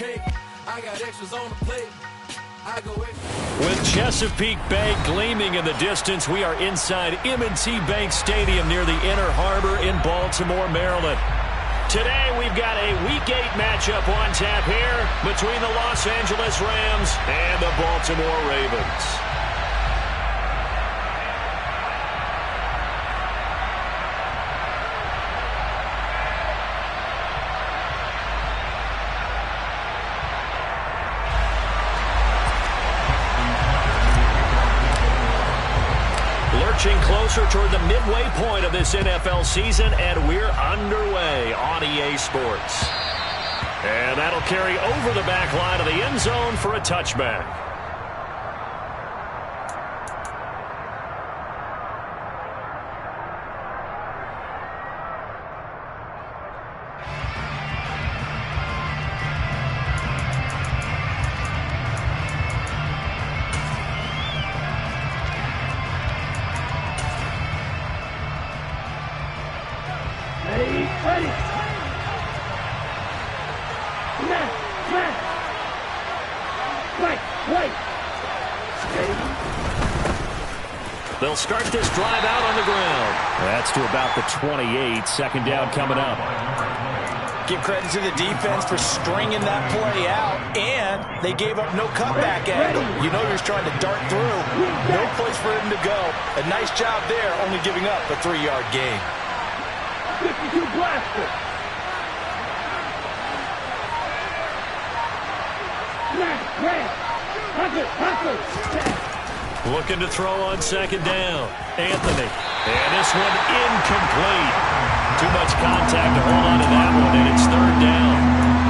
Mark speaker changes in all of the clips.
Speaker 1: cake. I got extras on the plate. I go
Speaker 2: With Chesapeake Bay gleaming in the distance, we are inside M&T Bank Stadium near the Inner Harbor in Baltimore, Maryland. Today we've got a Week 8 matchup on tap here between the Los Angeles Rams and the Baltimore Ravens. Closer toward the midway point of this NFL season, and we're underway on EA Sports. And that'll carry over the back line of the end zone for a touchback. They'll start this drive out on the ground. That's to about the 28. Second down coming up.
Speaker 3: Give credit to the defense for stringing that play out, and they gave up no cutback angle. You know he's trying to dart through. No place for him to go. A nice job there, only giving up a 3-yard gain.
Speaker 4: 52 blaster.
Speaker 2: Looking to throw on second down. Anthony. And this one incomplete. Too much contact to hold on to that one, and it's third down.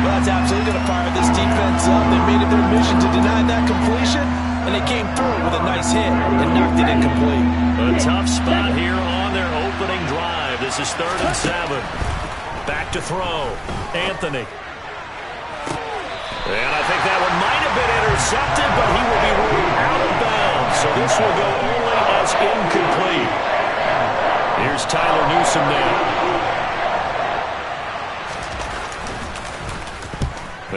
Speaker 3: Well, that's absolutely going to fire this defense up. They made it their mission to deny that completion, and they came through with a nice hit and knocked it incomplete.
Speaker 2: A tough spot here on their opening drive. This is 3rd and 7. Back to throw. Anthony. And I think that one might have been intercepted, but he will be ruled out of bounds. So this will go only as incomplete. Here's Tyler Newsome now.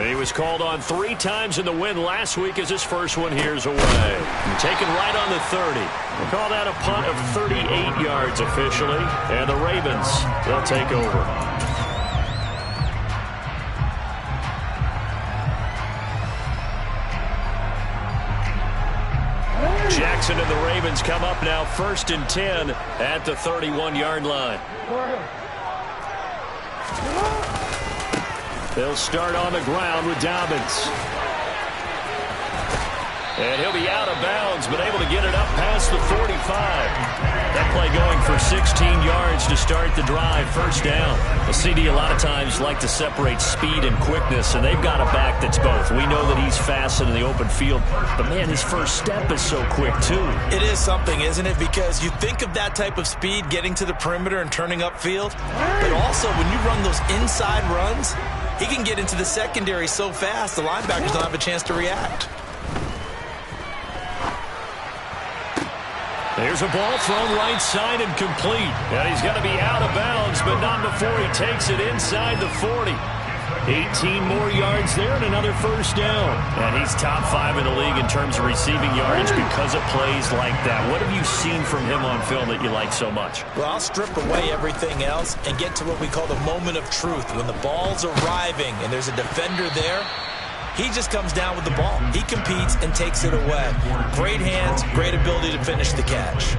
Speaker 2: He was called on 3 times in the win last week as his first one here's away. Taken right on the 30. We'll call that a punt of 38 yards officially. And the Ravens, they'll take over. Jackson and the Ravens come up now 1st and 10 at the 31-yard line. They'll start on the ground with Dobbins. And he'll be out of bounds, but able to get it up past the 45. That play going for 16 yards to start the drive. First down. The CD a lot of times like to separate speed and quickness, and they've got a back that's both. We know that he's fast in the open field, but, man, his first step is so quick, too.
Speaker 3: It is something, isn't it? Because you think of that type of speed getting to the perimeter and turning upfield, but also when you run those inside runs, he can get into the secondary so fast the linebackers don't have a chance to react.
Speaker 2: There's a ball thrown right side and complete. And he's going to be out of bounds, but not before he takes it inside the 40. 18 more yards there and another first down. And he's top 5 in the league in terms of receiving yardage because of plays like that. What have you seen from him on film that you like so much?
Speaker 3: Well, I'll strip away everything else and get to what we call the moment of truth. When the ball's arriving and there's a defender there, he just comes down with the ball. He competes and takes it away. Great hands, great ability to finish the catch.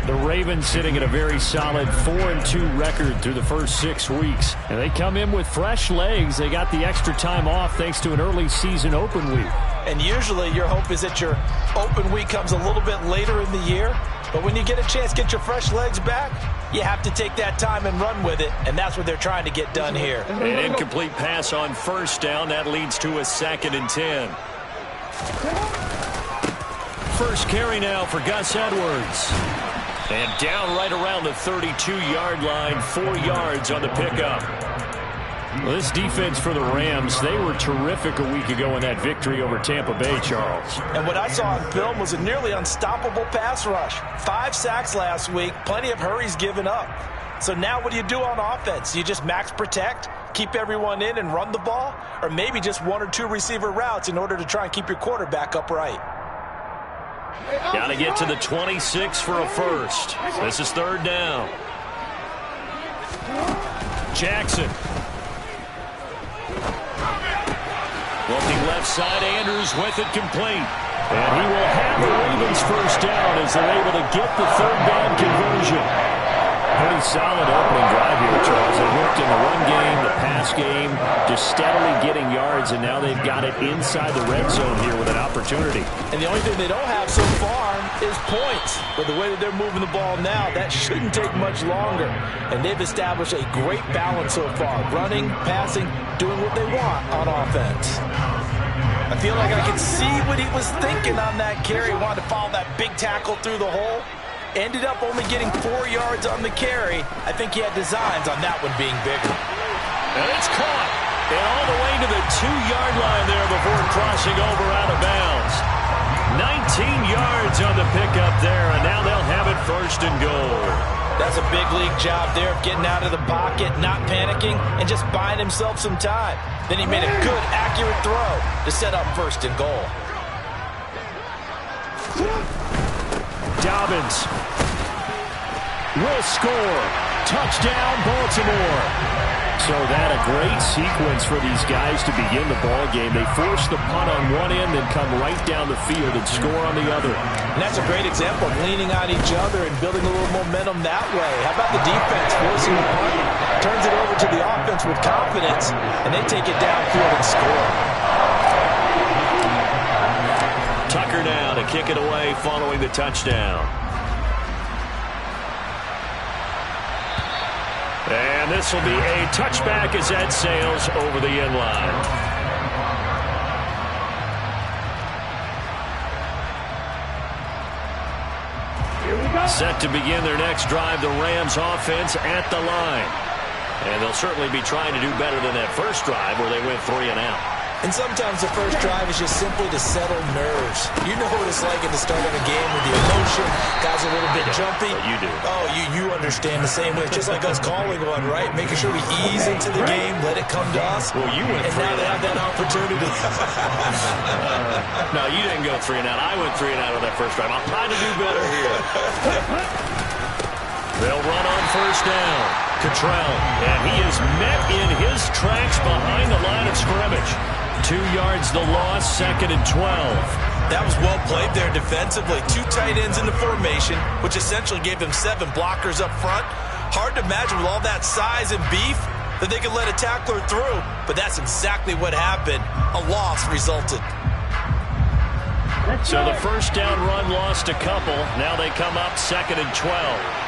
Speaker 2: The Ravens sitting at a very solid 4-2 record through the first 6 weeks. And they come in with fresh legs. They got the extra time off thanks to an early season open week.
Speaker 3: And usually your hope is that your open week comes a little bit later in the year. But when you get a chance to get your fresh legs back, you have to take that time and run with it. And that's what they're trying to get done here.
Speaker 2: An incomplete pass on first down. That leads to a 2nd and 10. First carry now for Gus Edwards. And down right around the 32-yard line, 4 yards on the pickup. Well, this defense for the Rams, they were terrific a week ago in that victory over Tampa Bay, Charles.
Speaker 3: And what I saw on film was a nearly unstoppable pass rush. 5 sacks last week, plenty of hurries given up. So now what do you do on offense? You just max protect, Keep everyone in and run the ball, or maybe just 1 or 2 receiver routes in order to try and keep your quarterback upright.
Speaker 2: Got to get to the 26 for a first. This is 3rd down. Jackson. Looking left side, Andrews with it complete. And he will have the Ravens first down as they're able to get the 3rd down conversion. Pretty solid opening drive here, Charles. They worked in the run game, the pass game, just steadily getting yards, and now they've got it inside the red zone here with an opportunity.
Speaker 3: And the only thing they don't have so far is points. But the way that they're moving the ball now, that shouldn't take much longer. And they've established a great balance so far. Running, passing, doing what they want on offense. I feel like I can see what he was thinking on that carry. Wanted to follow that big tackle through the hole. Ended up only getting 4 yards on the carry. I think he had designs on that one being bigger.
Speaker 2: And it's caught. And all the way to the 2-yard line there before crossing over out of bounds. 19 yards on the pickup there, and now they'll have it 1st and goal.
Speaker 3: That's a big league job there of getting out of the pocket, not panicking, and just buying himself some time. Then he made a good, accurate throw to set up 1st and goal.
Speaker 2: Dobbins will score. Touchdown, Baltimore. So that a great sequence for these guys to begin the ball game. They force the punt on one end and come right down the field and score on the other.
Speaker 3: And that's a great example of leaning on each other and building a little momentum that way. How about the defense forcing the punt? Turns it over to the offense with confidence, and they take it downfield and score.
Speaker 2: Tucker now to kick it away following the touchdown. And this will be a touchback as that sails over the end line. Set to begin their next drive, the Rams offense at the line. And they'll certainly be trying to do better than that first drive where they went 3 and out.
Speaker 3: And sometimes the first drive is just simply to settle nerves. You know what it's like at the start of a game with the emotion. Guys are a little bit jumpy.
Speaker 2: You do.
Speaker 3: Oh, you understand the same way. Just like us calling one, right? Making sure we ease into the game, let it come to us.
Speaker 2: Well, you went 3 and out. And
Speaker 3: now they have that opportunity.
Speaker 2: No, you didn't go 3 and out. I went 3 and out on that first drive. I'll try to do better here. They'll run on 1st down. Cottrell, and he is met in his tracks behind the line of scrimmage. 2 yards the loss, 2nd and 12.
Speaker 3: That was well played there defensively. 2 tight ends in the formation, which essentially gave them 7 blockers up front. Hard to imagine with all that size and beef that they could let a tackler through, but that's exactly what happened. A loss resulted.
Speaker 2: So the 1st down run lost a couple. Now they come up 2nd and 12.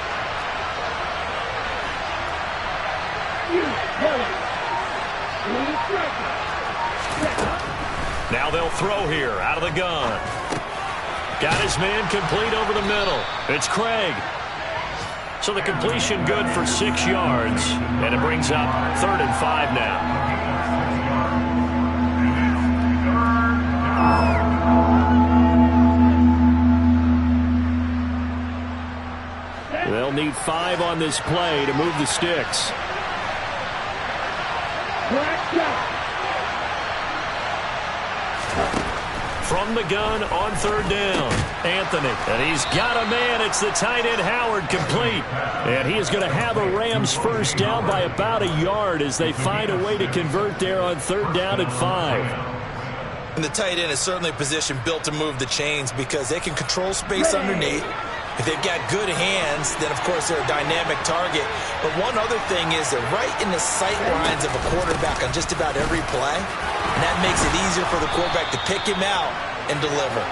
Speaker 2: Now they'll throw here out of the gun. Got his man complete over the middle. It's Craig. So the completion good for 6 yards, and it brings up 3rd and 5 now. They'll need 5 on this play to move the sticks. From the gun on 3rd down, Anthony. And he's got a man. It's the tight end, Howard, complete. And he is going to have a Rams first down by about a yard as they find a way to convert there on 3rd down and 5.
Speaker 3: And the tight end is certainly a position built to move the chains because they can control space underneath. If they've got good hands, then, of course, they're a dynamic target. But one other thing is they're right in the sight lines of a quarterback on just about every play. And that makes it easier for the quarterback to pick him out and deliver.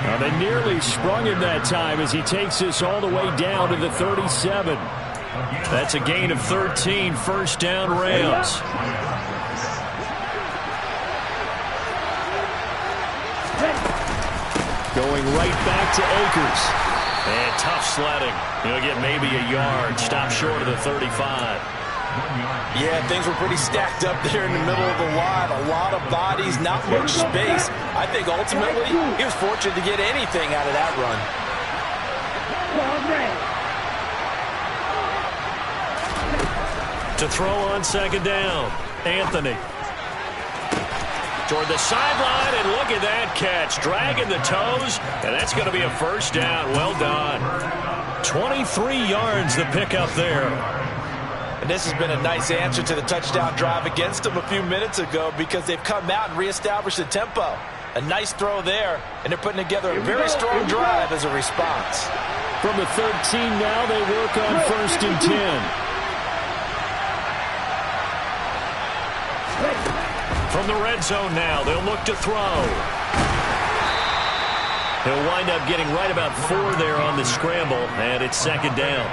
Speaker 2: Well, they nearly sprung him that time as he takes this all the way down to the 37. That's a gain of 13, 1st down Rams. Going right back to Akers. And tough sledding. He'll get maybe a yard. Stop short of the 35.
Speaker 3: Yeah, things were pretty stacked up there in the middle of the line. A lot of bodies, not much space. I think ultimately he was fortunate to get anything out of that run.
Speaker 2: To throw on second down, Anthony. Toward the sideline, and look at that catch. Dragging the toes, and that's going to be a first down. Well done. 23 yards the pickup there.
Speaker 3: And this has been a nice answer to the touchdown drive against them a few minutes ago because they've come out and reestablished the tempo. A nice throw there, and they're putting together a very strong drive as a response.
Speaker 2: From the 13 now, they work on 1st and 10. From the red zone now, they'll look to throw. He'll wind up getting right about 4 there on the scramble, and it's second down.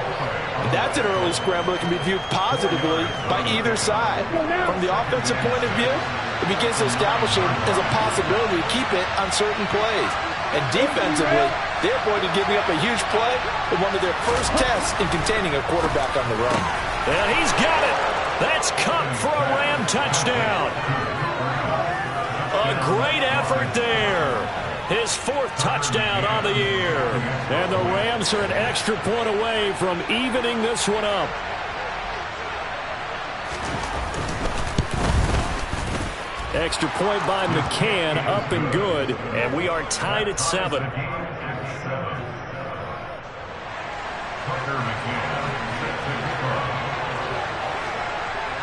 Speaker 3: That's an early scramble that can be viewed positively by either side. From the offensive point of view, it begins to establish it as a possibility to keep it on certain plays. And defensively, they're avoided giving up a huge play in one of their first tests in containing a quarterback on the run.
Speaker 2: And he's got it. That's Cup for a Ram touchdown. A great effort there. His 4th touchdown on the year. And the Rams are an extra point away from evening this one up. Extra point by McCann, up and good. And we are tied at 7.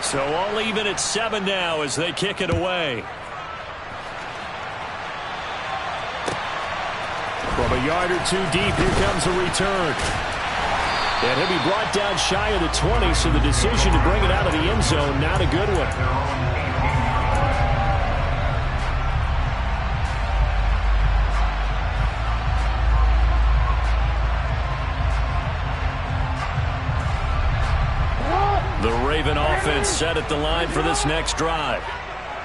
Speaker 2: So all even at 7 now as they kick it away. From a yard or 2 deep, here comes a return. And he'll be brought down shy of the 20, so the decision to bring it out of the end zone, not a good one. The Raven offense set at the line for this next drive.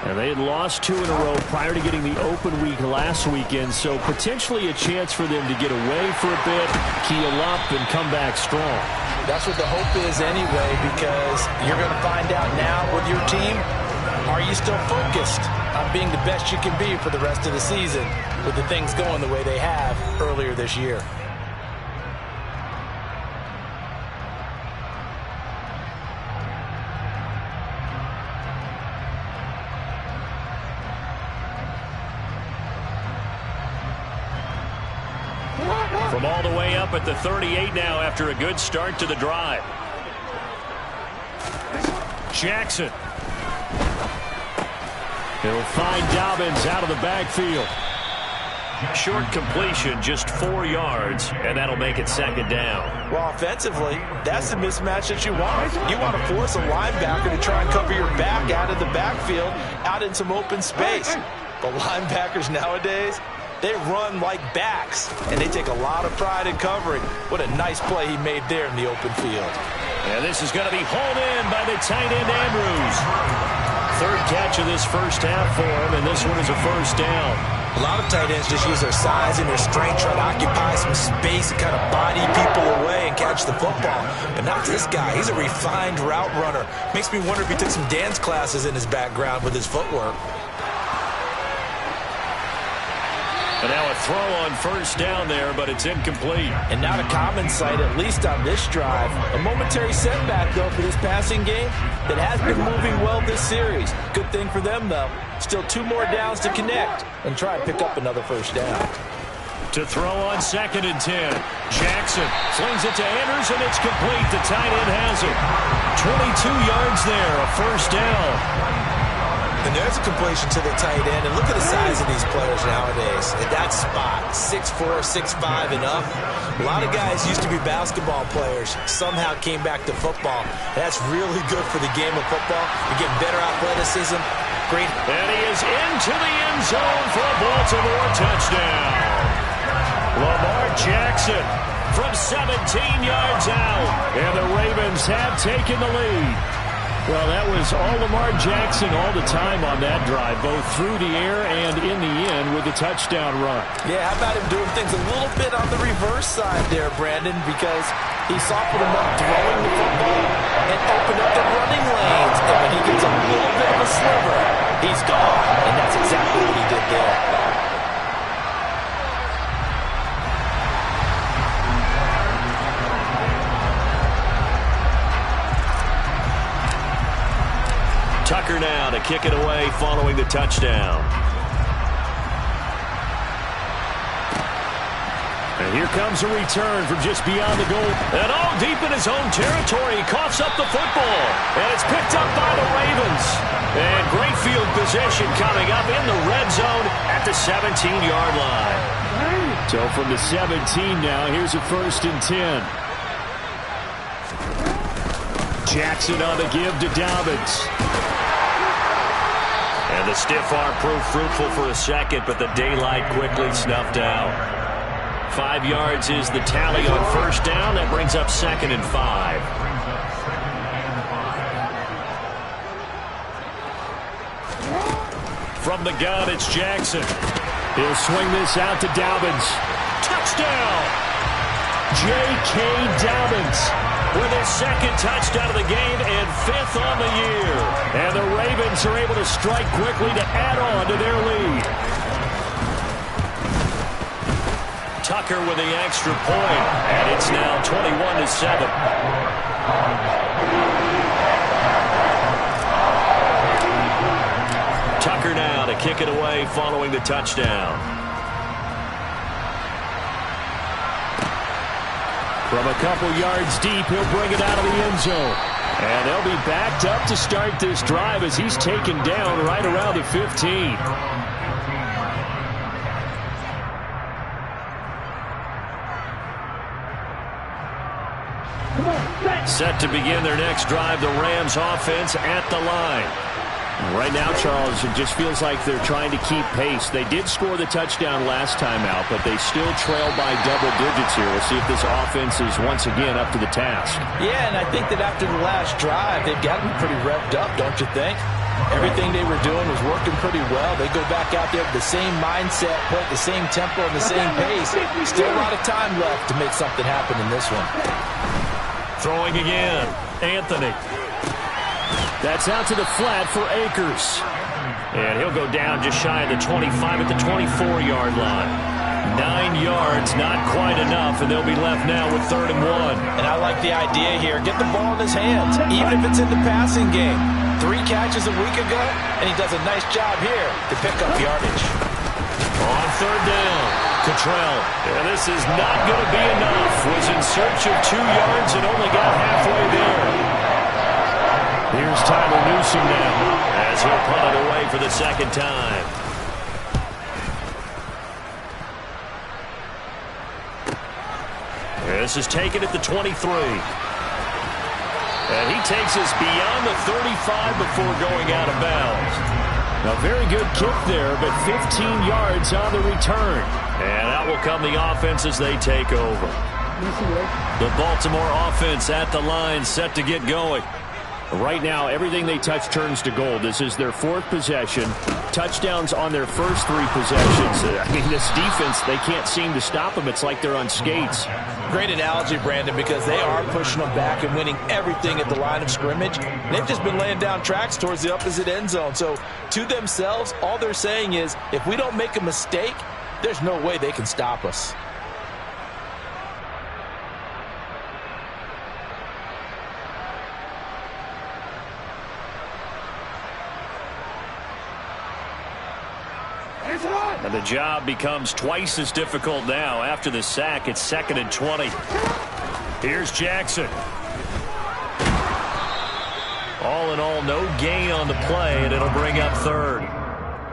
Speaker 2: And they had lost 2 in a row prior to getting the open week last weekend, so potentially a chance for them to get away for a bit, keel up, and come back strong.
Speaker 3: That's what the hope is anyway, because you're going to find out now with your team, are you still focused on being the best you can be for the rest of the season with the things going the way they have earlier this year?
Speaker 2: From all the way up at the 38 now after a good start to the drive. Jackson. He'll find Dobbins out of the backfield. Short completion, just 4 yards, and that'll make it second down.
Speaker 3: Well, offensively, that's the mismatch that you want. You want to force a linebacker to try and cover your back out of the backfield, out in some open space. But linebackers nowadays, they run like backs, and they take a lot of pride in covering. What a nice play he made there in the open field.
Speaker 2: And this is going to be hauled in by the tight end Andrews. 3rd catch of this first half for him, and this one is a first down.
Speaker 3: A lot of tight ends just use their size and their strength, try to occupy some space and kind of body people away and catch the football. But not this guy. He's a refined route runner. Makes me wonder if he took some dance classes in his background with his footwork.
Speaker 2: And now a throw on first down there, but it's incomplete.
Speaker 3: And not a common sight, at least on this drive. A momentary setback, though, for this passing game that has been moving well this series. Good thing for them, though. Still 2 more downs to connect and try and pick up another first down.
Speaker 2: To throw on 2nd and 10. Jackson slings it to Andrews, and it's complete. The tight end has it. 22 yards there, a first down.
Speaker 3: And there's a completion to the tight end. And look at the size of these players nowadays. At that spot, 6'4", 6'5", and up. A lot of guys used to be basketball players. Somehow came back to football. That's really good for the game of football. You get better athleticism. Great.
Speaker 2: And he is into the end zone for a Baltimore touchdown. Lamar Jackson from 17 yards out. And the Ravens have taken the lead. Well, that was all Lamar Jackson all the time on that drive, both through the air and in the end with the touchdown run.
Speaker 3: Yeah, how about him doing things a little bit on the reverse side there, Brandon, because he softened him up throwing the football and opened up the running lanes. And when he gets a little bit of a sliver, he's gone. And that's exactly what he did there.
Speaker 2: kick it away following the touchdown. And here comes a return from just beyond the goal. And all deep in his own territory, he coughs up the football. And it's picked up by the Ravens. And great field position coming up in the red zone at the 17-yard line. So from the 17 now, here's a 1st and 10. Jackson on the give to Dobbins. And the stiff arm proved fruitful for a second, but the daylight quickly snuffed out. 5 yards is the tally on 1st down. That brings up 2nd and 5. From the gun, it's Jackson. He'll swing this out to Dobbins. Touchdown! J.K. Dobbins with his 2nd touchdown of the game and 5th on the year. And the Ravens are able to strike quickly to add on to their lead. Tucker with the extra point, and it's now 21-7. Tucker now to kick it away following the touchdown. From a couple yards deep, he'll bring it out of the end zone. And they'll be backed up to start this drive as he's taken down right around the 15. Set to begin their next drive, the Rams offense at the line. Right now, Charles, it just feels like they're trying to keep pace. They did score the touchdown last time out, but they still trail by double digits here. We'll see if this offense is once again up to the task.
Speaker 3: Yeah, and I think that after the last drive, they've got to be pretty revved up, don't you think? Everything they were doing was working pretty well. They go back out there with the same mindset, play at the same tempo and the same pace. Still a lot of time left to make something happen in this one.
Speaker 2: Throwing again, Anthony. That's out to the flat for Akers. And he'll go down just shy of the 25 at the 24-yard line. 9 yards, not quite enough, and they'll be left now with 3rd and 1.
Speaker 3: And I like the idea here. Get the ball in his hands, even if it's in the passing game. 3 catches a week ago, and he does a nice job here to pick up yardage.
Speaker 2: On 3rd down, Cottrell. And this is not going to be enough. Was in search of 2 yards and only got halfway there. Here's Tyler Newsom now as he'll punt it away for the 2nd time. This is taken at the 23. And he takes us beyond the 35 before going out of bounds. A very good kick there, but 15 yards on the return. And out will come the offense as they take over. The Baltimore offense at the line, set to get going. Right now, everything they touch turns to gold. This is their 4th possession. Touchdowns on their first 3 possessions. I mean, this defense, they can't seem to stop them. It's like they're on skates.
Speaker 3: Great analogy, Brandon, because they are pushing them back and winning everything at the line of scrimmage. They've just been laying down tracks towards the opposite end zone. So, to themselves, all they're saying is, if we don't make a mistake, there's no way they can stop us.
Speaker 2: And the job becomes twice as difficult now. After the sack, it's 2nd and 20. Here's Jackson. All in all, no gain on the play, and it'll bring up 3rd.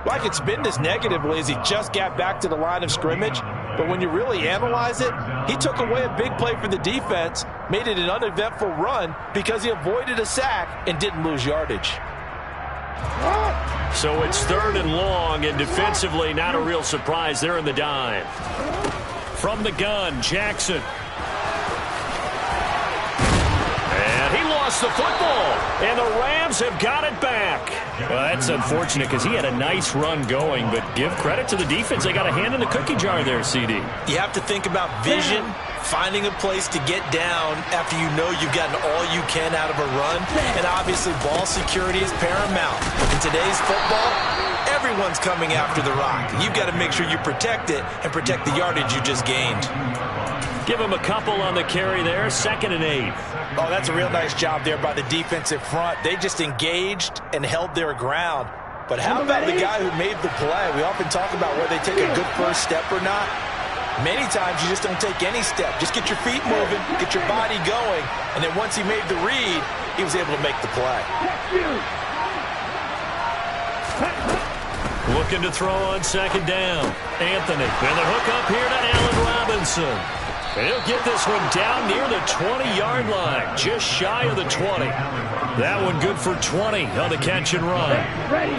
Speaker 3: Like it's been this negatively as he just got back to the line of scrimmage. But when you really analyze it, he took away a big play for the defense, made it an uneventful run because he avoided a sack and didn't lose yardage.
Speaker 2: So it's 3rd and long, and defensively, not a real surprise. They're in the dime. From the gun, Jackson. And he lost the football, and the Rams have got it back. Well, that's unfortunate because he had a nice run going, but give credit to the defense. They got a hand in the cookie jar there, CD.
Speaker 3: You have to think about vision, finding a place to get down after you know you've gotten all you can out of a run, and obviously ball security is paramount. In today's football, everyone's coming after the rock. You've got to make sure you protect it and protect the yardage you just gained.
Speaker 2: Give him a couple on the carry there, 2nd and 8.
Speaker 3: Oh, that's a real nice job there by the defensive front. They just engaged and held their ground. But how about the guy who made the play? We often talk about whether they take a good first step or not. Many times you just don't take any step. Just get your feet moving, get your body going, and then once he made the read, he was able to make the play.
Speaker 2: Looking to throw on 2nd down. Anthony, and the hook up here to Allen Robinson. He'll get this one down near the 20-yard line, just shy of the 20. That one good for 20 on the catch and run.
Speaker 4: Ready.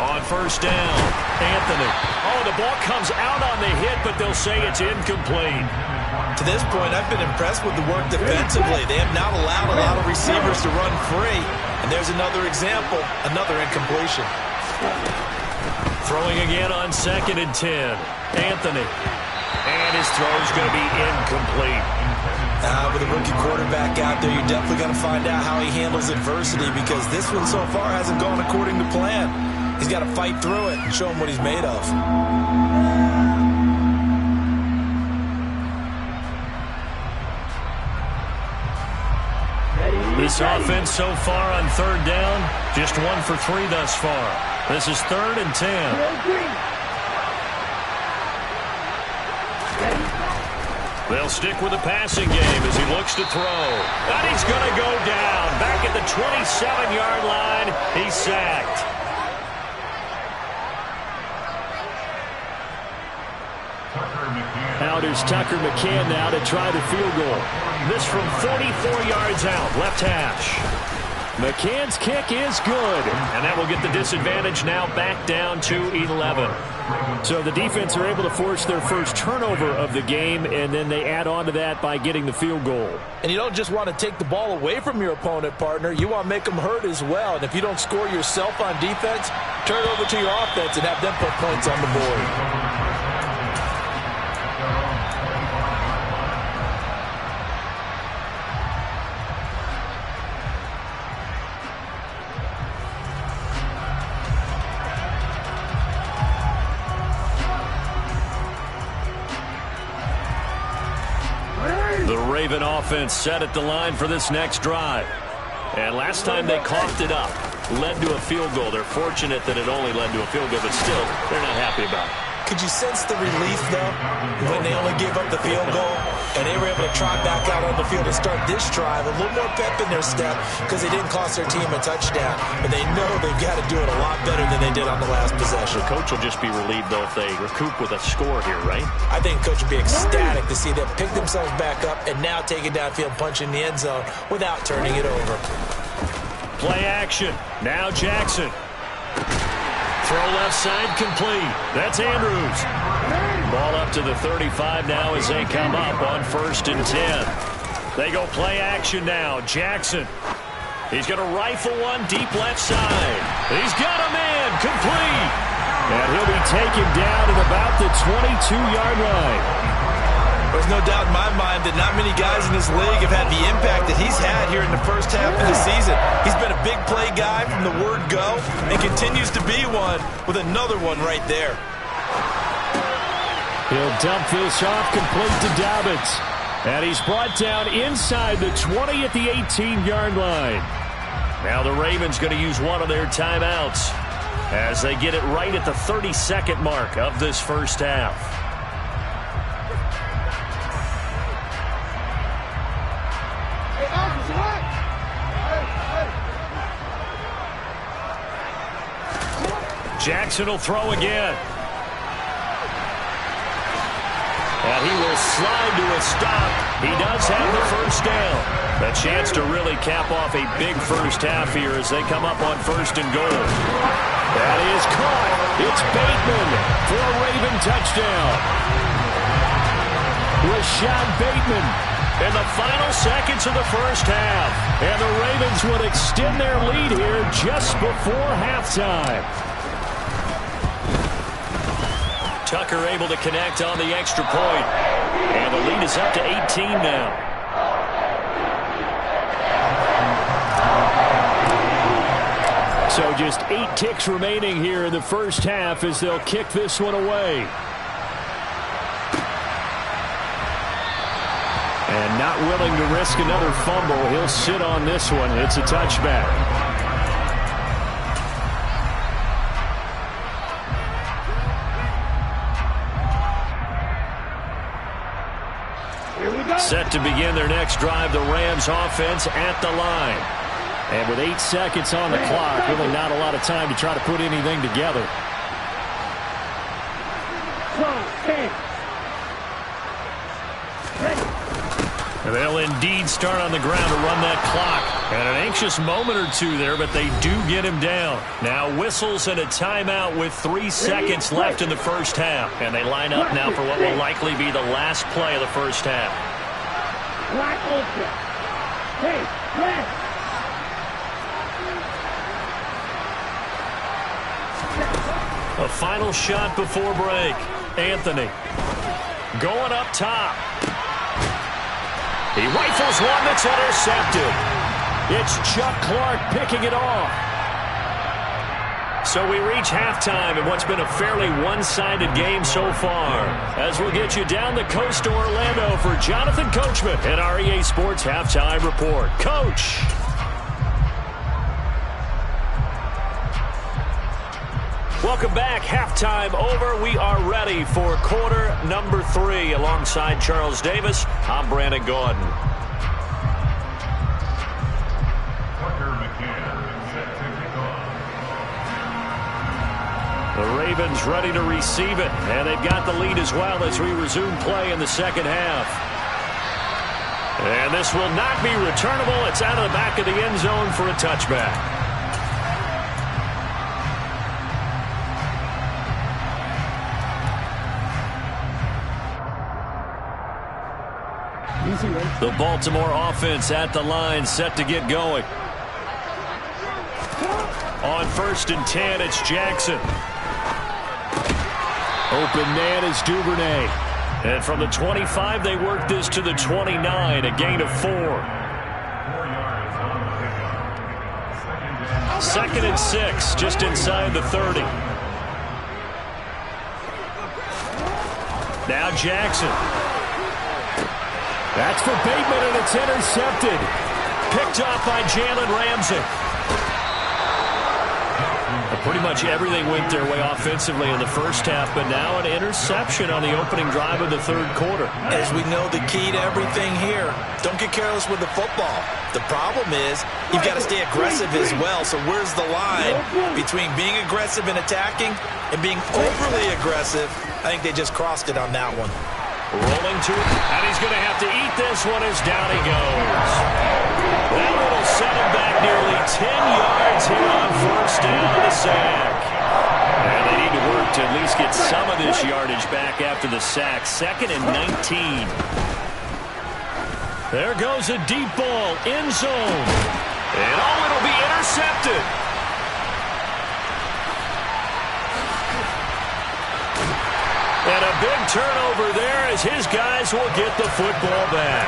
Speaker 2: On 1st down, Anthony. Oh, the ball comes out on the hit, but they'll say it's incomplete.
Speaker 3: To this point, I've been impressed with the work defensively. They have not allowed a lot of receivers to run free. And there's another example, another incompletion.
Speaker 2: Throwing again on 2nd and 10. Anthony. And his throw's going to be incomplete.
Speaker 3: With a rookie quarterback out there, you're definitely going to find out how he handles adversity because this one so far hasn't gone according to plan. He's got to fight through it and show him what he's made of.
Speaker 2: This offense so far on 3rd down, just 1 for 3 thus far. This is 3rd and 10. They'll stick with the passing game as he looks to throw. And he's going to go down. Back at the 27-yard line, he's sacked. Out is Tucker McCann now to try the field goal. This from 44 yards out, left hash. McCann's kick is good. And that will get the disadvantage now back down to 11. So the defense are able to force their first turnover of the game, and then they add on to that by getting the field goal.
Speaker 3: And you don't just want to take the ball away from your opponent, partner. You want to make them hurt as well. And if you don't score yourself on defense, turn it over to your offense and have them put points on the board.
Speaker 2: The Raven offense set at the line for this next drive. And last time they coughed it up, led to a field goal. They're fortunate that it only led to a field goal, but still, they're not happy about it.
Speaker 3: Could you sense the relief, though, when they only gave up the field goal and they were able to trot back out on the field and start this drive? A little more pep in their step because they didn't cost their team a touchdown. But they know they've got to do it a lot better than they did on the last possession.
Speaker 2: The coach will just be relieved, though, if they recoup with a score here, right?
Speaker 3: I think the coach will be ecstatic to see them pick themselves back up and now take it downfield, punch in the end zone without turning it over.
Speaker 2: Play action. Now Jackson. Throw left side complete. That's Andrews. Ball up to the 35 now as they come up on 1st and 10. They go play action now. Jackson. He's going to rifle one deep left side. He's got a man complete. And he'll be taken down at about the 22-yard line.
Speaker 3: There's no doubt in my mind that not many guys in this league have had the impact that he's had here in the first half of the season. He's been a big play guy from the word go and continues to be one with another one right there.
Speaker 2: He'll dump this off complete to Dobbins. And he's brought down inside the 20 at the 18-yard line. Now the Ravens going to use one of their timeouts as they get it right at the 32nd mark of this first half. Jackson will throw again. And he will slide to a stop. He does have the first down. A chance to really cap off a big first half here as they come up on 1st and goal. That is caught. It's Bateman for a Raven touchdown. Rashad Bateman in the final seconds of the first half. And the Ravens would extend their lead here just before halftime. Tucker able to connect on the extra point. And the lead is up to 18 now. So just 8 ticks remaining here in the first half as they'll kick this one away. And not willing to risk another fumble. He'll sit on this one. It's a touchback. Set to begin their next drive, the Rams offense at the line. And with 8 seconds on the clock, really not a lot of time to try to put anything together. They'll indeed start on the ground to run that clock. And an anxious moment or two there, but they do get him down. Now whistles and a timeout with 3 seconds left in the first half. And they line up now for what will likely be the last play of the first half. A final shot before break. Anthony going up top. He rifles one that's intercepted. It's Chuck Clark picking it off. So we reach halftime in what's been a fairly one-sided game so far. As we'll get you down the coast to Orlando for Jonathan Coachman at our EA Sports Halftime Report. Coach. Welcome back. Halftime over. We are ready for quarter number 3. Alongside Charles Davis, I'm Brandon Gordon. The Ravens ready to receive it, and they've got the lead as well as we resume play in the second half. And this will not be returnable. It's out of the back of the end zone for a touchback. The Baltimore offense at the line, set to get going. On 1st and 10, it's Jackson. Open man is Duvernay. And from the 25, they work this to the 29, a gain of 4. 2nd and 6, just inside the 30. Now Jackson. That's for Bateman, and it's intercepted. Picked off by Jalen Ramsey. Pretty much everything went their way offensively in the first half, but now an interception on the opening drive of the third quarter.
Speaker 3: As we know, the key to everything here, don't get careless with the football. The problem is you've got to stay aggressive as well. So where's the line between being aggressive and attacking and being overly aggressive? I think they just crossed it on that one.
Speaker 2: Rolling to it, and he's going to have to eat this one as down he goes. That will set him back nearly 10 yards here on 1st down, the sack. And they need to work to at least get some of this yardage back after the sack. 2nd and 19. There goes a deep ball, end zone. And it'll be intercepted. And a big turnover there as his guys will get the football back.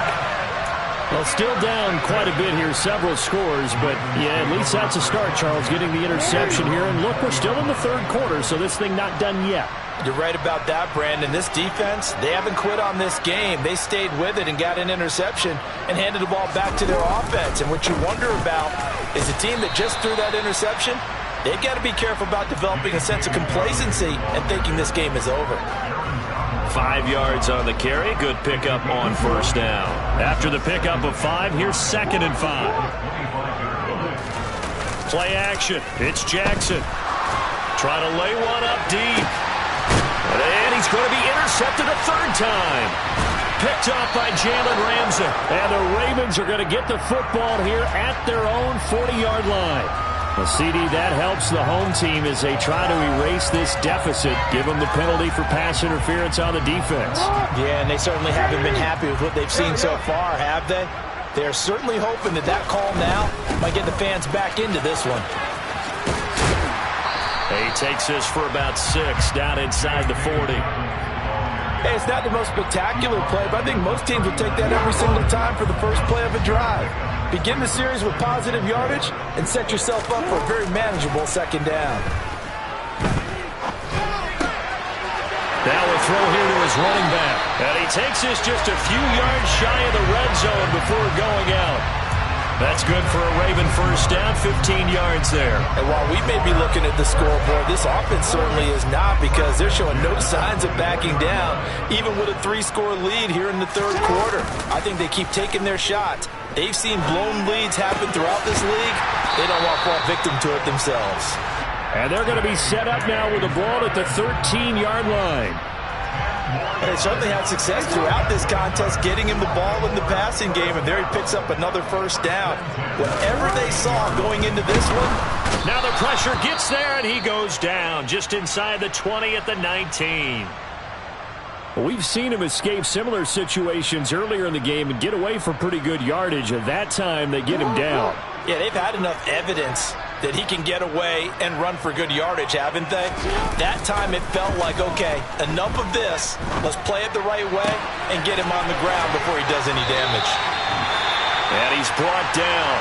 Speaker 2: Well, still down quite a bit here, several scores, but yeah, at least that's a start, Charles, getting the interception here. And look, we're still in the third quarter, so this thing not done yet.
Speaker 3: You're right about that, Brandon. This defense, they haven't quit on this game. They stayed with it and got an interception and handed the ball back to their offense. And what you wonder about is the team that just threw that interception, they've got to be careful about developing a sense of complacency and thinking this game is over.
Speaker 2: 5 yards on the carry. Good pickup on 1st down. After the pickup of 5, here's 2nd and 5. Play action. It's Jackson. Trying to lay one up deep. And he's going to be intercepted a 3rd time. Picked off by Jalen Ramsey. And the Ravens are going to get the football here at their own 40-yard line. Well, CD, that helps the home team as they try to erase this deficit, give them the penalty for pass interference on the defense.
Speaker 3: Yeah, and they certainly haven't been happy with what they've seen so far, have they? They're certainly hoping that that call now might get the fans back into this one.
Speaker 2: He takes this for about 6 down inside the 40.
Speaker 3: Hey, it's not the most spectacular play, but I think most teams will take that every single time for the first play of a drive. Begin the series with positive yardage and set yourself up for a very manageable second down.
Speaker 2: Now a throw here to his running back. And he takes this just a few yards shy of the red zone before going out. That's good for a Raven first down, 15 yards there.
Speaker 3: And while we may be looking at the scoreboard, this offense certainly is not, because they're showing no signs of backing down, even with a 3-score lead here in the third quarter. I think they keep taking their shots. They've seen blown leads happen throughout this league. They don't want to fall victim to it themselves.
Speaker 2: And they're going to be set up now with the ball at the 13-yard line.
Speaker 3: And they certainly had success throughout this contest getting him the ball in the passing game, and there he picks up another first down. Whatever they saw going into this one.
Speaker 2: Now the pressure gets there, and he goes down just inside the 20 at the 19. We've seen him escape similar situations earlier in the game and get away for pretty good yardage. At that time, they get him down.
Speaker 3: Yeah, they've had enough evidence that he can get away and run for good yardage, haven't they? That time it felt like, okay, enough of this. Let's play it the right way and get him on the ground before he does any damage.
Speaker 2: And he's brought down.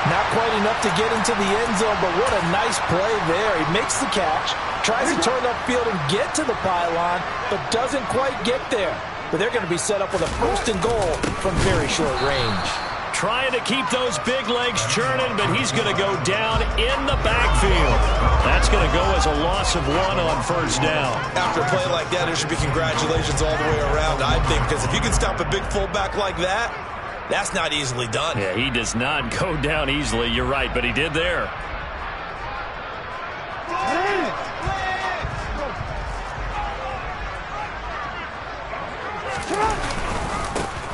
Speaker 3: Not quite enough to get into the end zone, but what a nice play there. He makes the catch, tries to turn upfield and get to the pylon, but doesn't quite get there. But they're going to be set up with a 1st and goal from very short range.
Speaker 2: Trying to keep those big legs churning, but he's going to go down in the backfield. That's going to go as a loss of 1 on first down.
Speaker 3: After a play like that, there should be congratulations all the way around, I think, because if you can stop a big fullback like that, that's not easily done.
Speaker 2: Yeah, he does not go down easily. You're right, but he did there.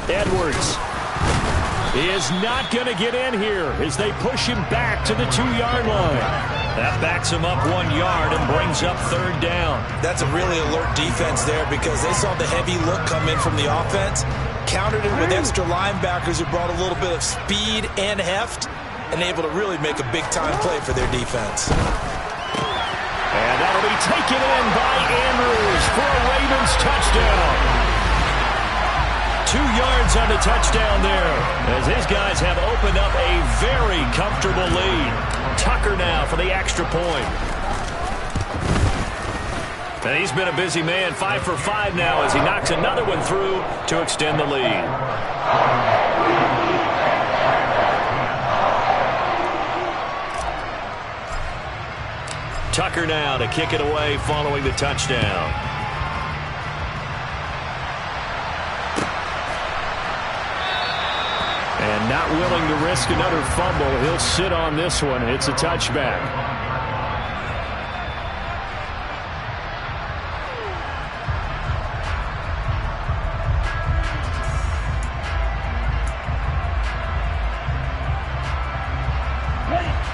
Speaker 2: Edwards. He is not going to get in here as they push him back to the 2-yard line. That backs him up 1 yard and brings up 3rd down.
Speaker 3: That's a really alert defense there, because they saw the heavy look come in from the offense, countered it with extra linebackers who brought a little bit of speed and heft, and able to really make a big-time play for their defense.
Speaker 2: And that'll be taken in by Andrews for a Ravens touchdown. 2 yards on the touchdown there, as his guys have opened up a very comfortable lead. Tucker now for the extra point. And he's been a busy man, 5 for 5 now as he knocks another one through to extend the lead. Tucker now to kick it away following the touchdown. And not willing to risk another fumble. He'll sit on this one. It's a touchback.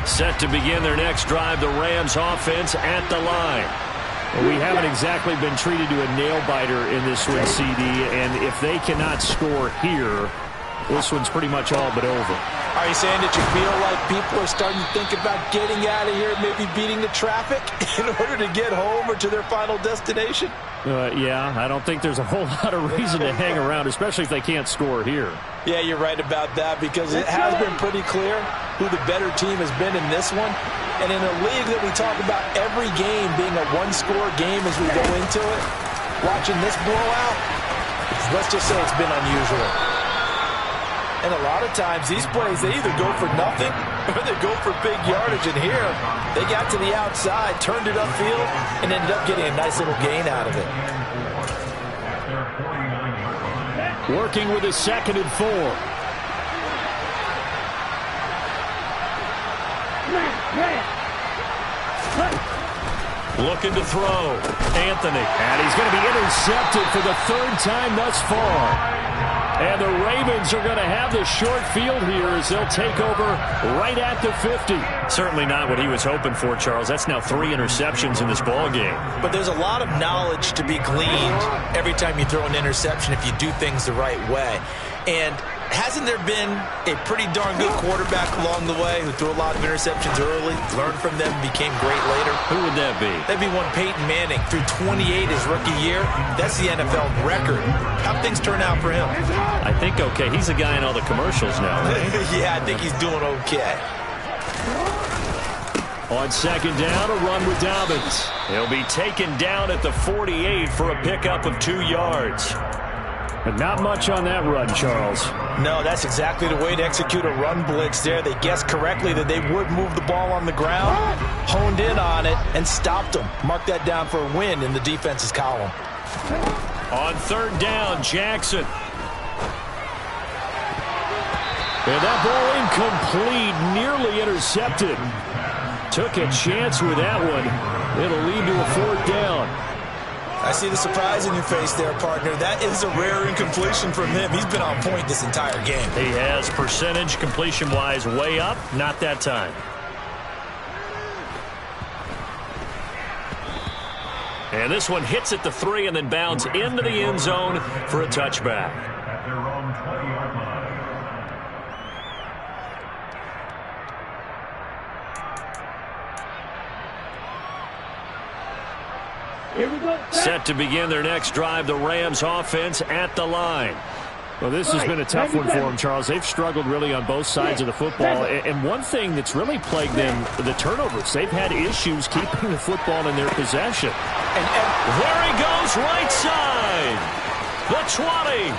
Speaker 2: Set to begin their next drive, the Rams offense at the line. Well, we haven't exactly been treated to a nail-biter in this one, CD, and if they cannot score here, this one's pretty much all but over.
Speaker 3: Are you saying that you feel like people are starting to think about getting out of here, maybe beating the traffic in order to get home or to their final destination?
Speaker 2: Yeah, I don't think there's a whole lot of reason to hang around, especially if they can't score here.
Speaker 3: Yeah, you're right about that, because it has been pretty clear who the better team has been in this one. And in a league that we talk about every game being a 1-score game as we go into it, watching this blowout, let's just say it's been unusual. And a lot of times, these plays, they either go for nothing or they go for big yardage. And here, they got to the outside, turned it upfield, and ended up getting a nice little gain out of it.
Speaker 2: Working with a 2nd and 4. Looking to throw. Anthony. And he's going to be intercepted for the 3rd time thus far. And the Ravens are going to have the short field here as they'll take over right at the 50. Certainly not what he was hoping for, Charles. That's now 3 interceptions in this ball game.
Speaker 3: But there's a lot of knowledge to be gleaned every time you throw an interception if you do things the right way. And hasn't there been a pretty darn good quarterback along the way who threw a lot of interceptions early, learned from them, became great later?
Speaker 2: Who would that be?
Speaker 3: That'd be one Peyton Manning. Threw 28 his rookie year. That's the NFL record. How things turn out for him?
Speaker 2: I think okay. He's a guy in all the commercials now, right?
Speaker 3: Yeah, I think he's doing okay.
Speaker 2: On second down, a run with Dobbins. He'll be taken down at the 48 for a pickup of 2 yards.
Speaker 5: But not much on that run, Charles.
Speaker 3: No, that's exactly the way to execute a run blitz there. They guessed correctly that they would move the ball on the ground, honed in on it, and stopped them. Mark that down for a win in the defense's column.
Speaker 2: On third down, Jackson. And that ball incomplete, nearly intercepted. Took a chance with that one. It'll lead to a fourth down.
Speaker 3: I see the surprise in your face there, partner. That is a rare incompletion from him. He's been on point this entire game.
Speaker 2: He has percentage completion-wise way up. Not that time. And this one hits at the 3 and then bounds into the end zone for a touchback.
Speaker 6: At their own 20-yard line.
Speaker 4: Here we go.
Speaker 2: Set to begin their next drive, the Rams offense at the line.
Speaker 5: Well, this has been a tough one for them, Charles. They've struggled really on both sides of the football. And one thing that's really plagued them, the turnovers. They've had issues keeping the football in their possession.
Speaker 2: And there he goes, right side. The 20.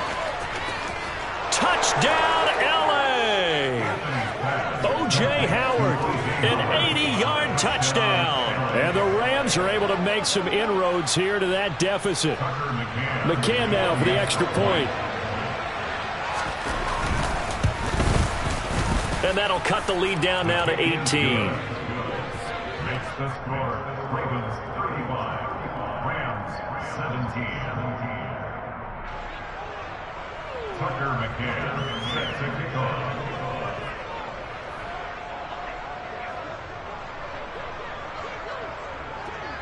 Speaker 2: Touchdown, L.A. O.J. Howard, an 80-yard touchdown. And the Rams are able to make some inroads here to that deficit. McCann now for the extra point. And that'll cut the lead down now to 18.
Speaker 6: Makes the score. Ravens 35. Rams 17. Tucker McCann set to kick off.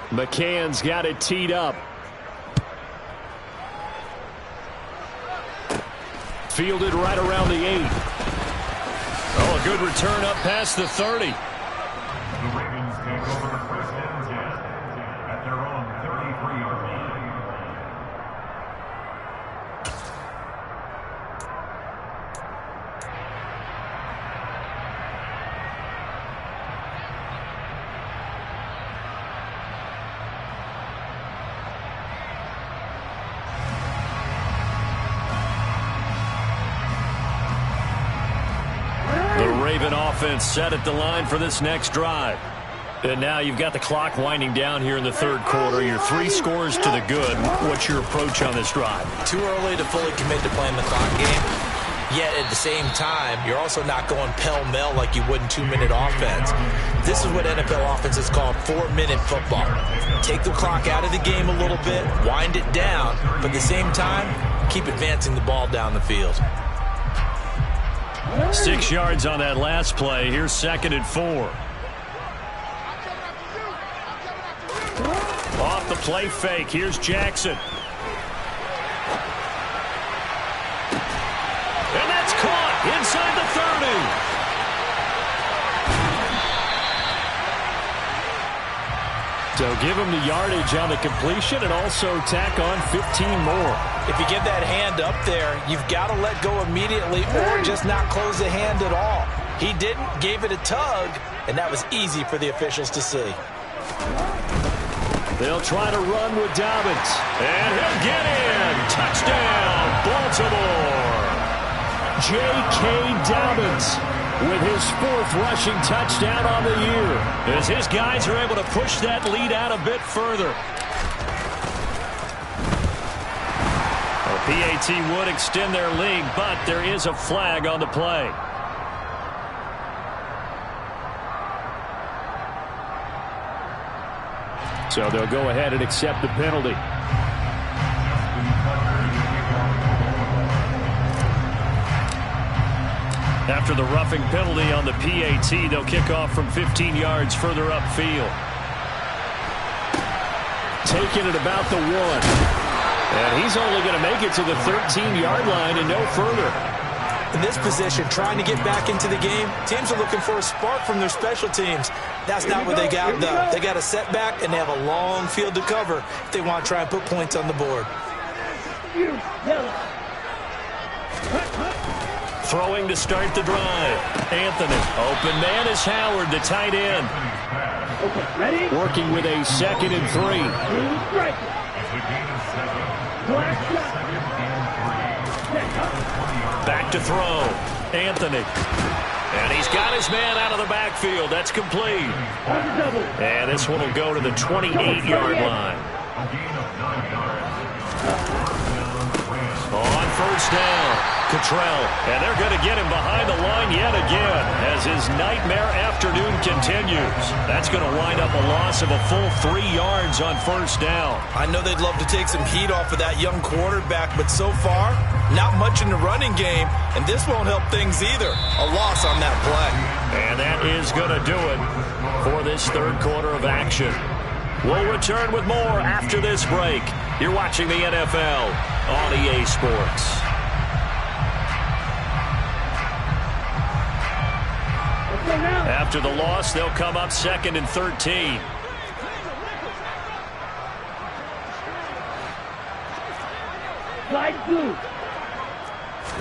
Speaker 2: McCann's got it teed up. Fielded right around the 8. Oh, a good return up past the 30.
Speaker 6: The Ravens take over first and 10 at their own 33-yard line.
Speaker 2: Raven offense set at the line for this next drive. And now you've got the clock winding down here in the third quarter. You're 3 scores to the good. What's your approach on this drive?
Speaker 3: Too early to fully commit to playing the clock game. Yet at the same time, you're also not going pell-mell like you would in 2-minute offense. This is what NFL offenses call 4-minute football. Take the clock out of the game a little bit, wind it down, but at the same time, keep advancing the ball down the field.
Speaker 2: 6 yards on that last play. Here's 2nd and 4. Off the play fake. Here's Jackson. And that's caught inside the 30. So give him the yardage on the completion and also tack on 15 more.
Speaker 3: If you get that hand up there, you've got to let go immediately or just not close the hand at all. He didn't, gave it a tug, and that was easy for the officials to see.
Speaker 2: They'll try to run with Dobbins. And he'll get in. Touchdown, Baltimore. J.K. Dobbins with his 4th rushing touchdown on the year, as his guys are able to push that lead out a bit further. The PAT would extend their lead, but there is a flag on the play. So they'll go ahead and accept the penalty. After the roughing penalty on the PAT, they'll kick off from 15 yards further upfield. Taking it about the 1. And he's only going to make it to the 13-yard line and no further.
Speaker 3: In this position, trying to get back into the game, teams are looking for a spark from their special teams. That's not what they got, though. They got a setback, and they have a long field to cover if they want to try and put points on the board.
Speaker 4: you. Yellow.
Speaker 2: Throwing to start the drive. Anthony. Open man is Howard, the tight end.
Speaker 4: Okay, ready?
Speaker 5: Working with a 2nd and 3.
Speaker 4: Blue strike. Black shot.
Speaker 2: Back to throw. Anthony. And he's got his man out of the backfield. That's complete. And this one will go to the 28-yard line. On first down, Cottrell. And they're going to get him behind the line yet again as his nightmare afternoon continues. That's going to wind up a loss of a full 3 yards on first down.
Speaker 3: I know they'd love to take some heat off of that young quarterback, but so far, not much in the running game, and this won't help things either. A loss on that play.
Speaker 2: And that is going to do it for this third quarter of action. We'll return with more after this break. You're watching the NFL on EA Sports. After the loss, they'll come up 2nd and 13.
Speaker 4: Slide blue.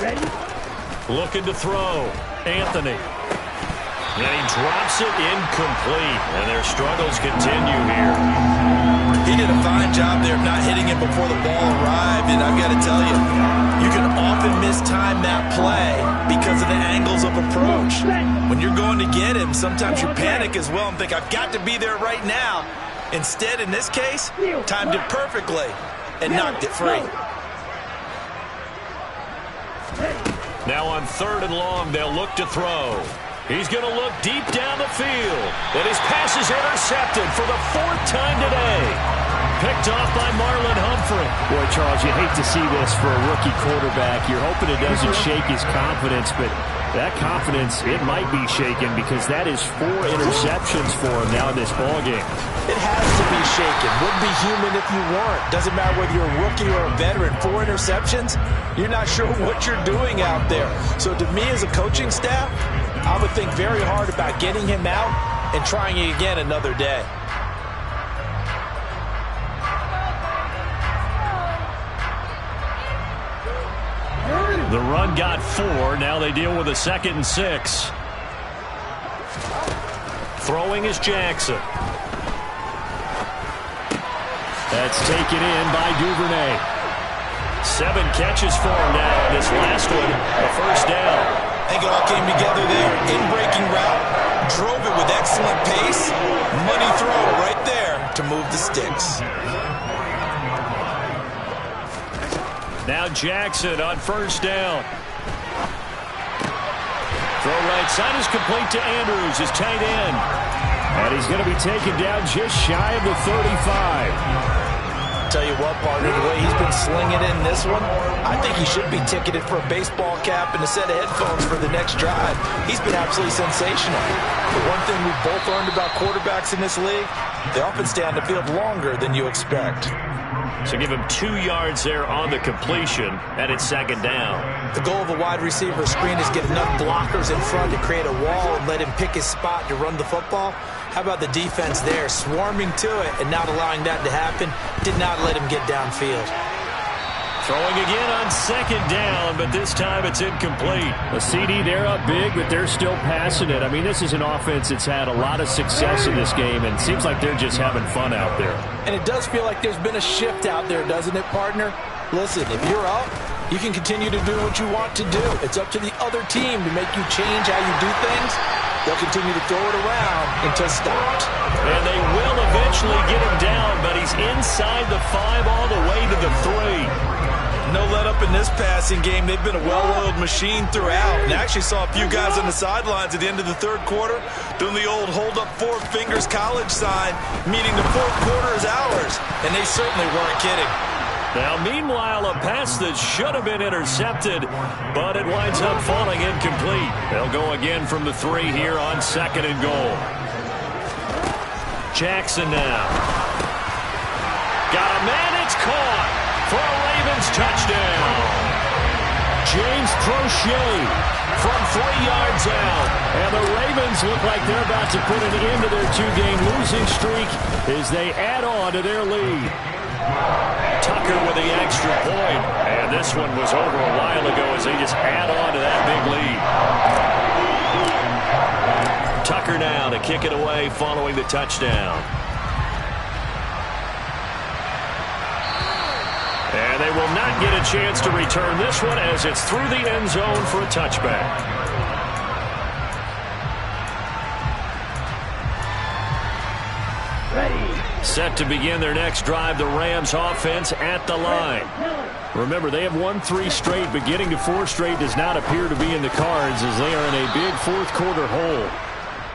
Speaker 4: Ready?
Speaker 2: Looking to throw. Anthony. And he drops it incomplete. And their struggles continue here.
Speaker 3: He did a fine job there of not hitting him before the ball arrived. And I've got to tell you, you can often mistime that play because of the angles of approach. When you're going to get him, sometimes you panic as well and think, I've got to be there right now. Instead, in this case, timed it perfectly and knocked it free.
Speaker 2: Now on 3rd and long, they'll look to throw. He's going to look deep down the field. And his pass is intercepted for the 4th time today. Picked off by Marlon Humphrey.
Speaker 5: Boy, Charles, you hate to see this for a rookie quarterback. You're hoping it doesn't shake his confidence, but that confidence, it might be shaken because that is 4 interceptions for him now in this ballgame.
Speaker 3: It has to be shaken. Wouldn't be human if you weren't. Doesn't matter whether you're a rookie or a veteran. 4 interceptions, you're not sure what you're doing out there. So to me as a coaching staff, I would think very hard about getting him out and trying it again another day.
Speaker 2: The run got 4. Now they deal with a 2nd and 6. Throwing is Jackson. That's taken in by Duvernay. 7 catches for him now. This last one, a first down.
Speaker 3: I think it all came together there. In-breaking route, drove it with excellent pace. Money throw right there to move the sticks.
Speaker 2: Now Jackson on first down. Throw right side is complete to Andrews, his tight end. And he's going to be taken down just shy of the 35.
Speaker 3: Tell you what, partner, the way he's been slinging in this one, I think he should be ticketed for a baseball cap and a set of headphones for the next drive. He's been absolutely sensational. The one thing we've both learned about quarterbacks in this league, they often stay on the field longer than you expect.
Speaker 2: So give him 2 yards there on the completion, and it's 2nd down.
Speaker 3: The goal of a wide receiver screen is get enough blockers in front to create a wall and let him pick his spot to run the football. How about the defense there, swarming to it and not allowing that to happen? Did not let him get downfield.
Speaker 2: Throwing again on 2nd down, but this time it's incomplete.
Speaker 5: A CD, they're up big, but they're still passing it. I mean, this is an offense that's had a lot of success in this game, and it seems like they're just having fun out there.
Speaker 3: And it does feel like there's been a shift out there, doesn't it, partner? Listen, if you're up, you can continue to do what you want to do. It's up to the other team to make you change how you do things. They'll continue to throw it around until stopped.
Speaker 2: And they will eventually get him down, but he's inside the 5 all the way to the 3.
Speaker 3: No let up in this passing game. They've been a well-oiled machine throughout. And I actually saw a few guys on the sidelines at the end of the 3rd quarter doing the old hold up 4 fingers college sign, meaning the 4th quarter is ours. And they certainly weren't kidding.
Speaker 2: Now, meanwhile, a pass that should have been intercepted, but it winds up falling incomplete. They'll go again from the 3 here on 2nd and goal. Jackson now. Got a man, it's caught for a Ravens touchdown. James Prochet from 3 yards out. And the Ravens look like they're about to put an end to their 2-game losing streak as they add on to their lead. Tucker with the extra point. And this one was over a while ago as they just add on to that big lead. Tucker now to kick it away following the touchdown. And they will not get a chance to return this one as it's through the end zone for a touchback. Set to begin their next drive, the Rams offense at the line. Remember, they have won 3 straight, but getting to 4 straight does not appear to be in the cards as they are in a big fourth quarter hole.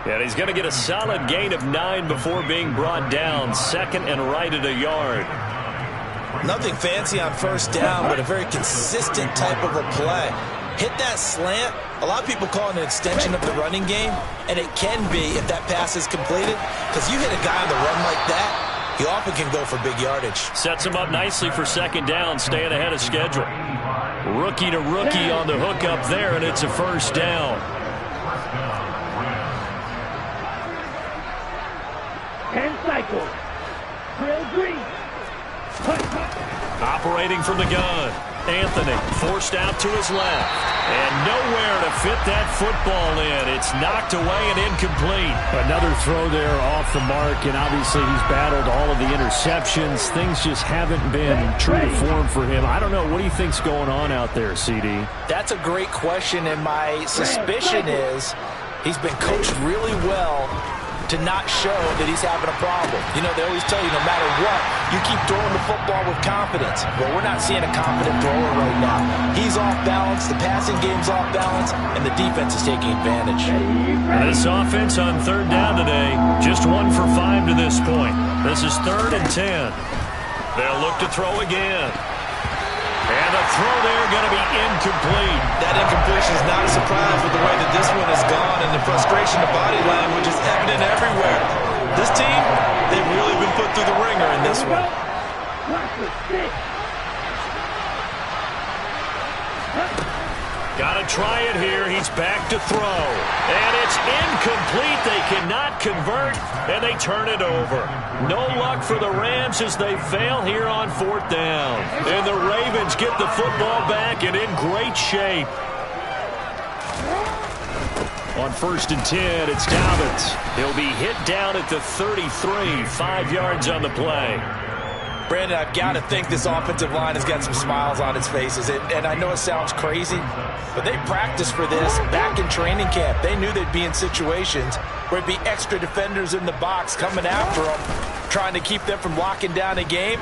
Speaker 2: And he's going to get a solid gain of 9 before being brought down. Second and right at a yard.
Speaker 3: Nothing fancy on first down, but a very consistent type of a play. Hit that slant. A lot of people call it an extension of the running game, and it can be if that pass is completed, because you hit a guy on the run like that, he often can go for big yardage. Sets him up nicely for second down, staying ahead of schedule. Rookie to rookie on the hook up there, and it's a first down.
Speaker 4: And cycle. Trail green.
Speaker 2: Operating from the gun. Anthony forced out to his left. And nowhere to fit that football in. It's knocked away and incomplete.
Speaker 5: Another throw there off the mark, and obviously he's battled all of the interceptions. Things just haven't been true to form for him. I don't know. What do you think's going on out there, CD?
Speaker 3: That's a great question, and my suspicion is he's been coached really well to not show that he's having a problem. You know, they always tell you no matter what, you keep throwing the football with confidence. Well, we're not seeing a confident thrower right now. He's off balance, the passing game's off balance, and the defense is taking advantage.
Speaker 2: This offense on third down today, just 1 for 5 to this point. This is 3rd and 10. They'll look to throw again. And the throw there going to be incomplete. That incompletion is not a surprise with the way that this one has gone, and the frustration of body language is evident everywhere. This team, they've really been put through the ringer in this one. Got to try it here. He's back to throw. And it's incomplete. They cannot convert, and they turn it over. No luck for the Rams as they fail here on 4th down. And the Ravens get the football back and in great shape. On 1st and 10, it's Dobbins. He'll be hit down at the 33, 5 yards on the play. Brandon, I've got to think this offensive line has got some smiles on its faces. And I know it sounds crazy, but they practiced for this back in training camp. They knew they'd be in situations where it'd be extra defenders in the box coming after them, trying to keep them from locking down a game.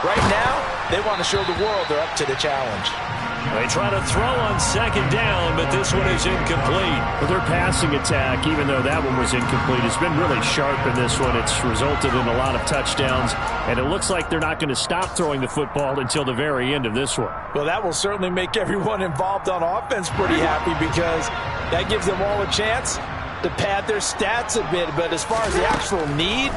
Speaker 2: Right now, they want to show the world they're up to the challenge. They try to throw on 2nd down, but this one is incomplete.
Speaker 5: Well, their passing attack, even though that one was incomplete, has been really sharp in this one. It's resulted in a lot of touchdowns, and it looks like they're not going to stop throwing the football until the very end of this one.
Speaker 3: Well, that will certainly make everyone involved on offense pretty happy because that gives them all a chance to pad their stats a bit. But as far as the actual need,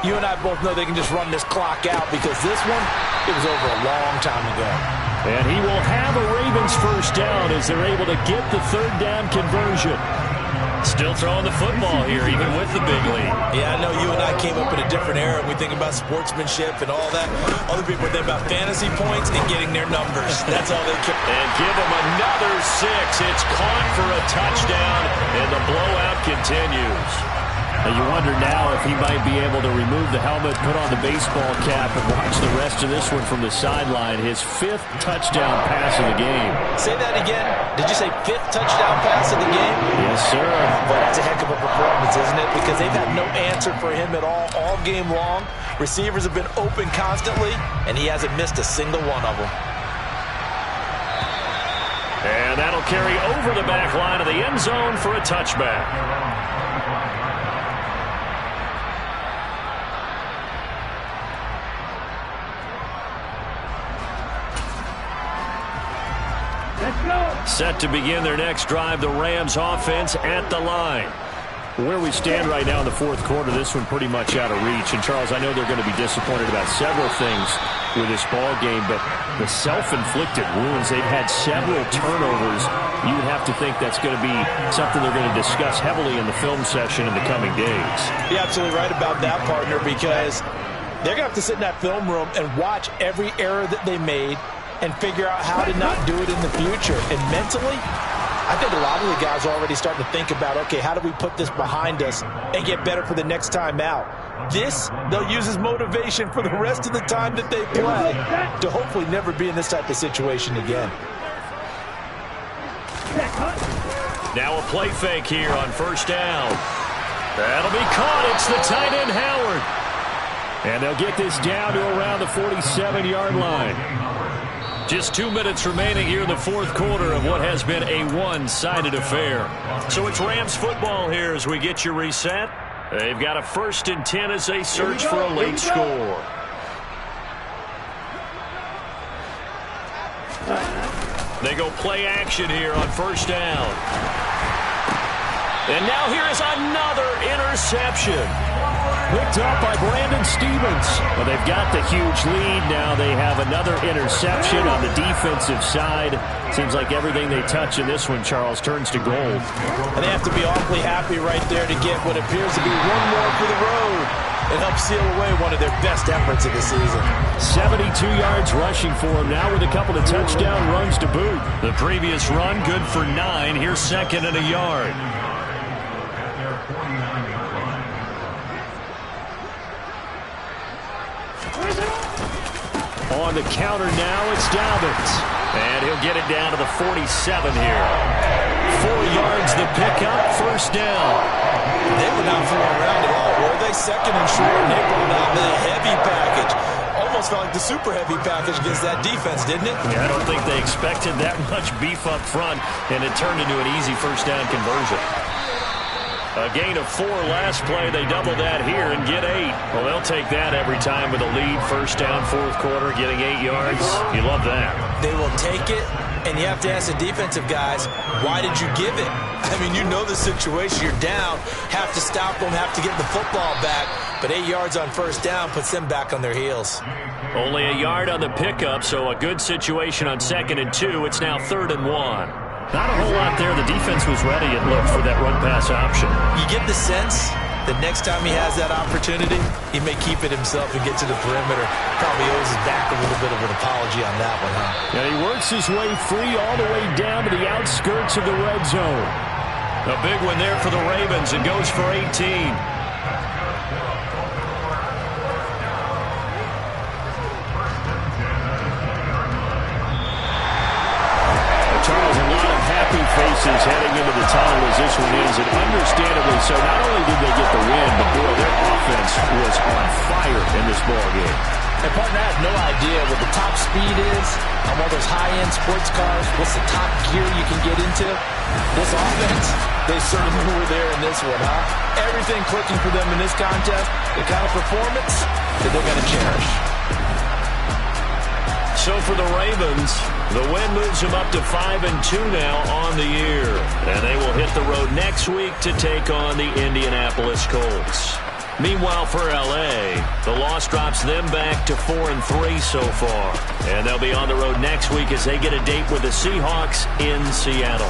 Speaker 3: you and I both know they can just run this clock out because this one, it was over a long time ago.
Speaker 2: And he will have a Ravens first down as they're able to get the 3rd down conversion. Still throwing the football here, even with the big lead. Yeah, I know you and I came up in a different era. We think about sportsmanship and all that. Other people think about fantasy points and getting their numbers. That's all they care. And give them another 6. It's caught for a touchdown, and the blowout continues.
Speaker 5: And you wonder now if he might be able to remove the helmet, put on the baseball cap, and watch the rest of this one from the sideline. His 5th touchdown pass of the game.
Speaker 3: Say that again. Did you say 5th touchdown pass of the game?
Speaker 5: Yes, sir.
Speaker 3: Boy, that's a heck of a performance, isn't it? Because they've had no answer for him at all game long. Receivers have been open constantly, and he hasn't missed a single one of them.
Speaker 2: And that'll carry over the back line of the end zone for a touchback. Set to begin their next drive, the Rams offense at the line.
Speaker 5: Where we stand right now in the 4th quarter, this one pretty much out of reach. And, Charles, I know they're going to be disappointed about several things with this ball game, but the self-inflicted wounds, they've had several turnovers. You would have to think that's going to be something they're going to discuss heavily in the film session in the coming days.
Speaker 3: You're absolutely right about that, partner, because They're going to have to sit in that film room and watch every error that they made and figure out how to not do it in the future. And mentally, I think a lot of the guys are already starting to think about, okay, how do we put this behind us and get better for the next time out? This, they'll use as motivation for the rest of the time that they play to hopefully never be in this type of situation again.
Speaker 2: Now a play fake here on first down. That'll be caught. It's the tight end, Howard.
Speaker 5: And they'll get this down to around the 47-yard line.
Speaker 2: Just 2 minutes remaining here in the fourth quarter of what has been a one-sided affair. So it's Rams football here as we get you reset. They've got a 1st and 10 as they search for a late score. They go play action here on first down. And now here is another interception.
Speaker 5: Picked up by Brandon Stevens. Well, they've got the huge lead. Now they have another interception on the defensive side. Seems like everything they touch in this one, Charles, turns to gold.
Speaker 3: And they have to be awfully happy right there to get what appears to be one more for the road. It helps seal away one of their best efforts of the season.
Speaker 5: 72 yards rushing for him now with a couple of touchdown runs to boot.
Speaker 2: The previous run good for 9. Here's 2nd and a yard.
Speaker 5: On the counter now, it's Dobbins.
Speaker 2: And he'll get it down to the 47 here. 4 yards the pickup, first down.
Speaker 3: They were not fooling around at all, were they? 2nd and short, and they brought out the heavy package. Almost felt like the super heavy package against that defense, didn't it?
Speaker 2: Yeah, I don't think they expected that much beef up front, and it turned into an easy first down conversion. A gain of 4 last play. They double that here and get 8. Well, they'll take that every time with a lead. First down, fourth quarter, getting 8 yards. You love that.
Speaker 3: They will take it, and you have to ask the defensive guys, why did you give it? I mean, you know the situation. You're down, have to stop them, have to get the football back. But 8 yards on first down puts them back on their heels.
Speaker 2: Only a yard on the pickup, so a good situation on 2nd and 2. It's now 3rd and 1.
Speaker 5: Not a whole lot there. The defense was ready, it looked, for that run-pass option.
Speaker 3: You get the sense that next time he has that opportunity, he may keep it himself and get to the perimeter. Probably owes his back a little bit of an apology on that one, huh?
Speaker 5: And he works his way free all the way down to the outskirts of the red zone.
Speaker 2: A big one there for the Ravens. It goes for 18.
Speaker 5: Charles, a lot of happy faces heading into the tunnel as this one ends, and understandably so. Not only did they get the win, but boy, their offense was on fire in this ball game.
Speaker 3: And partner, I have no idea what the top speed is on one of those high-end sports cars. What's the top gear you can get into? This offense, they certainly were there in this one, huh? Everything clicking for them in this contest, the kind of performance that they're going to cherish.
Speaker 2: So for the Ravens, the win moves them up to 5 and 2 now on the year. And they will hit the road next week to take on the Indianapolis Colts. Meanwhile, for L.A., the loss drops them back to 4 and 3 so far. And they'll be on the road next week as they get a date with the Seahawks in Seattle.